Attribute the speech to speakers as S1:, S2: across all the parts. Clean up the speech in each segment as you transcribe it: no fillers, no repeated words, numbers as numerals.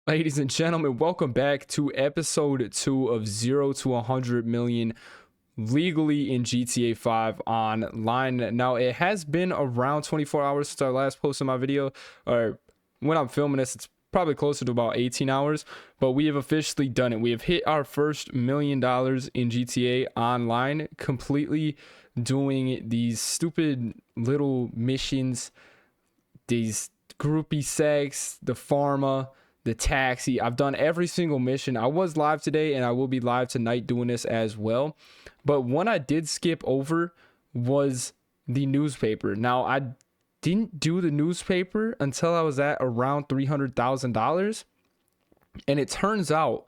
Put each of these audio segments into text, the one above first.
S1: Ladies and gentlemen, welcome back to episode 2 of 0 to 100 million legally in GTA 5 online. Now, it has been around 24 hours since I last posted my video, or when I'm filming this, it's probably closer to about 18 hours, but we have officially done it. We have hit our first $1 million in GTA online, completely doing these stupid little missions, these groupie sex, the pharma, the taxi. I've done every single mission. I was live today and I will be live tonight doing this as well. But one I did skip over was the newspaper. Now, I didn't do the newspaper until I was at around $300,000. And it turns out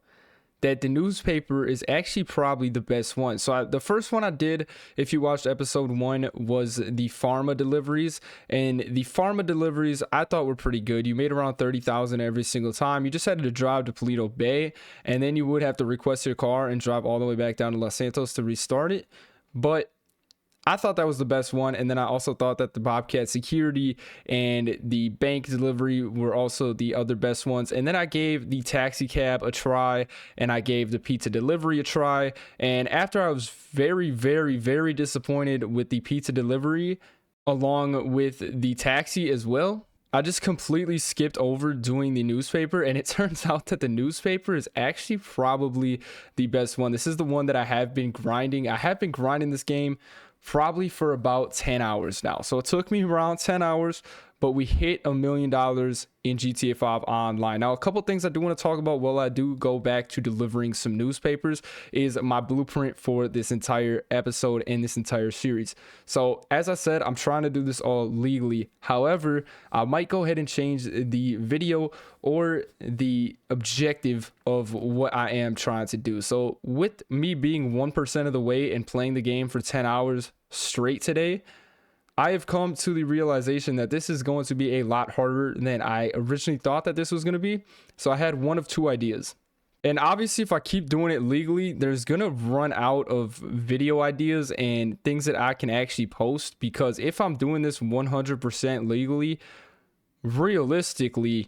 S1: that the newspaper is actually probably the best one. So the first one I did, if you watched episode 1, was the pharma deliveries. And the pharma deliveries I thought were pretty good. You made around 30,000 every single time. You just had to drive to Paleto Bay, and then you would have to request your car and drive all the way back down to Los Santos to restart it. But I thought that was the best one. And then I also thought that the Bobcat security and the bank delivery were also the other best ones. And then I gave the taxi cab a try, and I gave the pizza delivery a try. And after I was very, very, very disappointed with the pizza delivery along with the taxi as well, I just completely skipped over doing the newspaper, and it turns out that the newspaper is actually probably the best one. This is the one that I have been grinding. I have been grinding this game probably for about 10 hours now. So it took me around 10 hours, but we hit $1 million in GTA 5 online. Now, a couple things I do want to talk about while I do go back to delivering some newspapers is my blueprint for this entire episode and this entire series. So as I said, I'm trying to do this all legally. However, I might go ahead and change the video or the objective of what I am trying to do. So with me being 1% of the way and playing the game for 10 hours straight today, I have come to the realization that this is going to be a lot harder than I originally thought that this was going to be. So I had one of two ideas. And obviously, if I keep doing it legally, there's going to run out of video ideas and things that I can actually post. Because if I'm doing this 100% legally, realistically,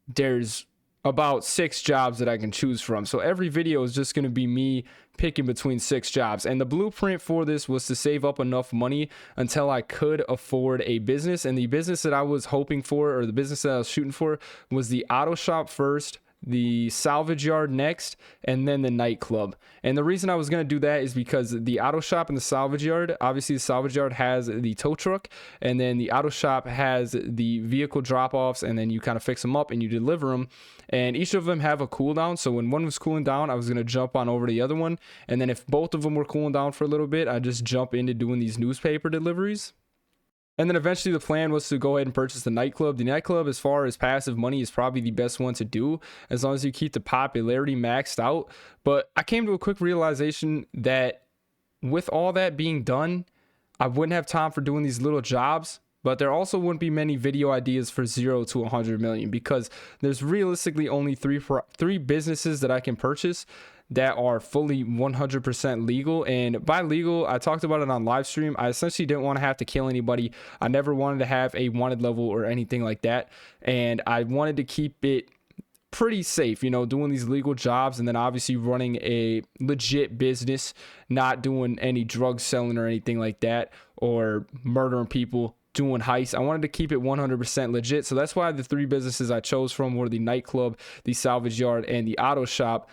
S1: there's about 6 jobs that I can choose from. So every video is just going to be me picking between 6 jobs. And the blueprint for this was to save up enough money until I could afford a business. And the business that I was hoping for, or the business that I was shooting for, was the auto shop first, the salvage yard next, and then the nightclub. And the reason I was going to do that is because the auto shop and the salvage yard, obviously the salvage yard has the tow truck, and then the auto shop has the vehicle drop-offs, and then you kind of fix them up and you deliver them. And each of them have a cooldown. So when one was cooling down, I was going to jump on over to the other one. And then if both of them were cooling down for a little bit, I just jump into doing these newspaper deliveries. And then eventually the plan was to go ahead and purchase the nightclub. The nightclub, as far as passive money, is probably the best one to do as long as you keep the popularity maxed out. But I came to a quick realization that with all that being done, I wouldn't have time for doing these little jobs. But there also wouldn't be many video ideas for 0 to 100 million, because there's realistically only three businesses that I can purchase that are fully 100% legal. And by legal, I talked about it on live stream. I essentially didn't want to have to kill anybody. I never wanted to have a wanted level or anything like that. And I wanted to keep it pretty safe, you know, doing these legal jobs, and then obviously running a legit business, not doing any drug selling or anything like that, or murdering people, doing heists. I wanted to keep it 100% legit. So that's why the 3 businesses I chose from were the nightclub, the salvage yard, and the auto shop.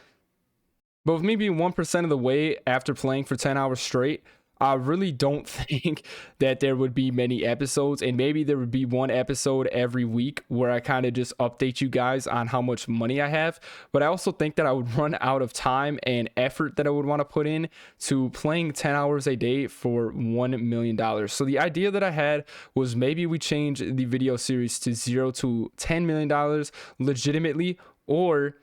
S1: But with me being 1% of the way after playing for 10 hours straight, I really don't think that there would be many episodes, and maybe there would be one episode every week where I kind of just update you guys on how much money I have. But I also think that I would run out of time and effort that I would want to put in to playing 10 hours a day for $1 million. So the idea that I had was maybe we change the video series to 0 to $10 million legitimately, or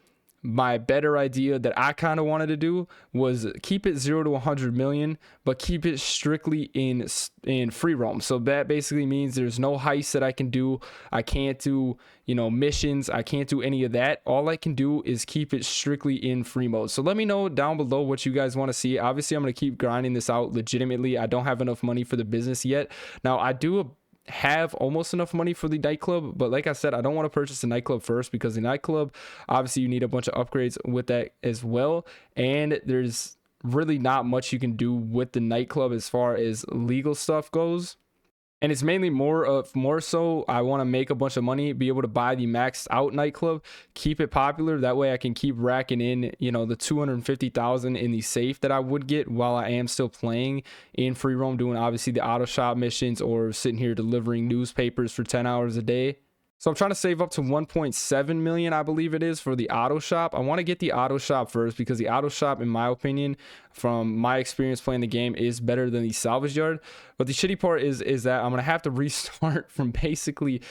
S1: my better idea that I kind of wanted to do was keep it 0 to 100 million, but keep it strictly in free roam. So that basically means there's no heists that I can do. I can't do, missions. I can't do any of that. All I can do is keep it strictly in free mode. So let me know down below what you guys want to see. Obviously, I'm going to keep grinding this out legitimately. I don't have enough money for the business yet. Now, I do have almost enough money for the nightclub, but like I said, I don't want to purchase the nightclub first, because the nightclub, obviously you need a bunch of upgrades with that as well, and there's really not much you can do with the nightclub as far as legal stuff goes. And it's mainly more so I want to make a bunch of money, be able to buy the maxed out nightclub, keep it popular. That way I can keep racking in, you know, the 250,000 in the safe that I would get while I am still playing in free roam, doing obviously the auto shop missions or sitting here delivering newspapers for 10 hours a day. So I'm trying to save up to 1.7 million, I believe it is, for the auto shop. I want to get the auto shop first, because the auto shop, in my opinion, from my experience playing the game, is better than the salvage yard. But the shitty part is that I'm going to have to restart from basically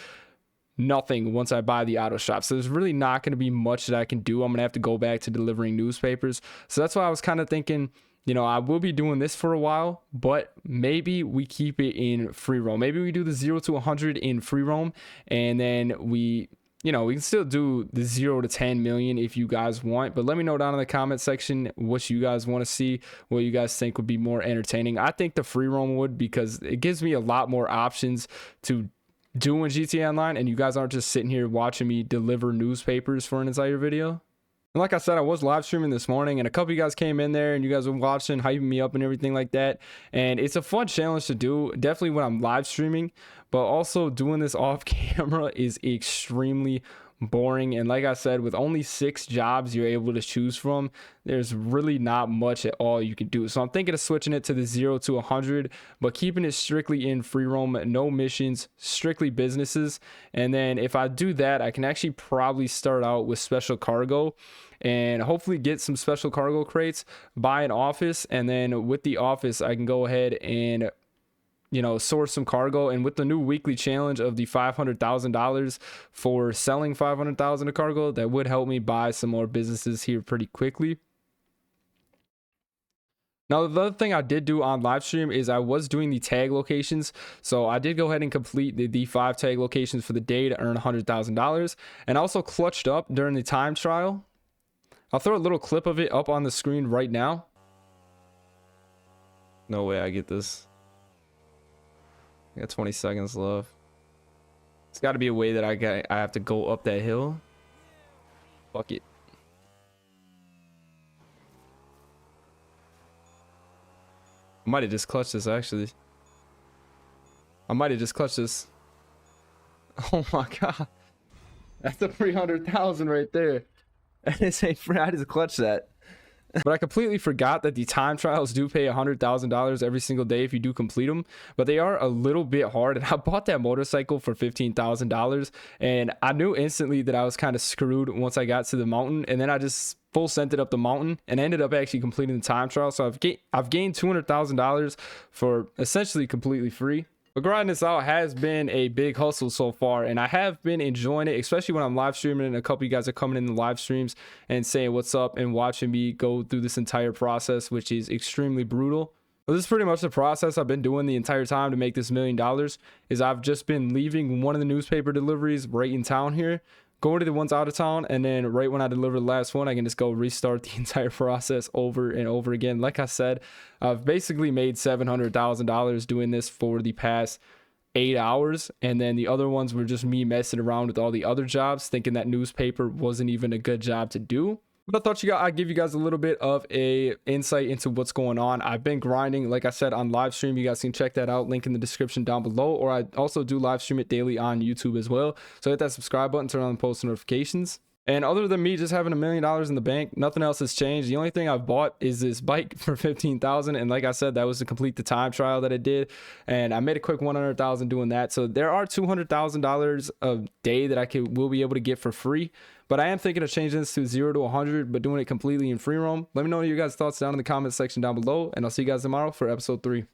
S1: nothing once I buy the auto shop. So there's really not going to be much that I can do. I'm going to have to go back to delivering newspapers. So that's why I was kind of thinking, you know, I will be doing this for a while, but maybe we keep it in free roam. Maybe we do the 0 to 100 in free roam, and then we, you know, we can still do the 0 to 10 million if you guys want. But let me know down in the comment section what you guys want to see, what you guys think would be more entertaining. I think the free roam would, because it gives me a lot more options to do in GTA Online, and you guys aren't just sitting here watching me deliver newspapers for an entire video. And like I said, I was live streaming this morning, and a couple of you guys came in there and you guys were watching, hyping me up and everything like that. And it's a fun challenge to do, definitely when I'm live streaming, but also doing this off camera is extremely boring. And like I said, with only 6 jobs you're able to choose from, there's really not much at all you can do. So I'm thinking of switching it to the 0 to 100, but keeping it strictly in free roam, no missions, strictly businesses. And then if I do that, I can actually probably start out with special cargo and hopefully get some special cargo crates, buy an office, and then with the office I can go ahead and, you know, source some cargo. And with the new weekly challenge of the $500,000 for selling 500,000 of cargo, that would help me buy some more businesses here pretty quickly. Now, the other thing I did do on live stream is I was doing the tag locations. So I did go ahead and complete the 5 tag locations for the day to earn $100,000, and also clutched up during the time trial. I'll throw a little clip of it up on the screen right now. No way I get this. I got 20 seconds left. It's got to be a way that I have to go up that hill. Fuck it. I might have just clutched this, actually. I might have just clutched this. Oh my god. That's a 300,000 right there. It's a free. I just clutched that. But I completely forgot that the time trials do pay $100,000 every single day if you do complete them, but they are a little bit hard. And I bought that motorcycle for $15,000, and I knew instantly that I was kind of screwed once I got to the mountain, and then I just full sent it up the mountain and ended up actually completing the time trial. So I've gained $200,000 for essentially completely free. But grinding this out has been a big hustle so far, and I have been enjoying it, especially when I'm live streaming and a couple of you guys are coming in the live streams and saying what's up and watching me go through this entire process, which is extremely brutal. Well, this is pretty much the process I've been doing the entire time to make this $1 million. Is I've just been leaving one of the newspaper deliveries right in town here, going to the ones out of town, and then right when I deliver the last one, I can just go restart the entire process over and over again. Like I said, I've basically made $700,000 doing this for the past 8 hours, and then the other ones were just me messing around with all the other jobs, thinking that newspaper wasn't even a good job to do. But I thought I'd give you guys a little bit of a insight into what's going on. I've been grinding, like I said, on live stream. You guys can check that out, link in the description down below, or I also do live stream it daily on YouTube as well. So hit that subscribe button, turn on post notifications. And other than me just having $1 million in the bank, nothing else has changed. The only thing I've bought is this bike for $15,000, and like I said, that was to complete the time trial that I did, and I made a quick $100,000 doing that. So there are $200,000 a day that will be able to get for free. But I am thinking of changing this to 0 to 100, but doing it completely in free roam. Let me know your guys' thoughts down in the comment section down below, and I'll see you guys tomorrow for episode 3.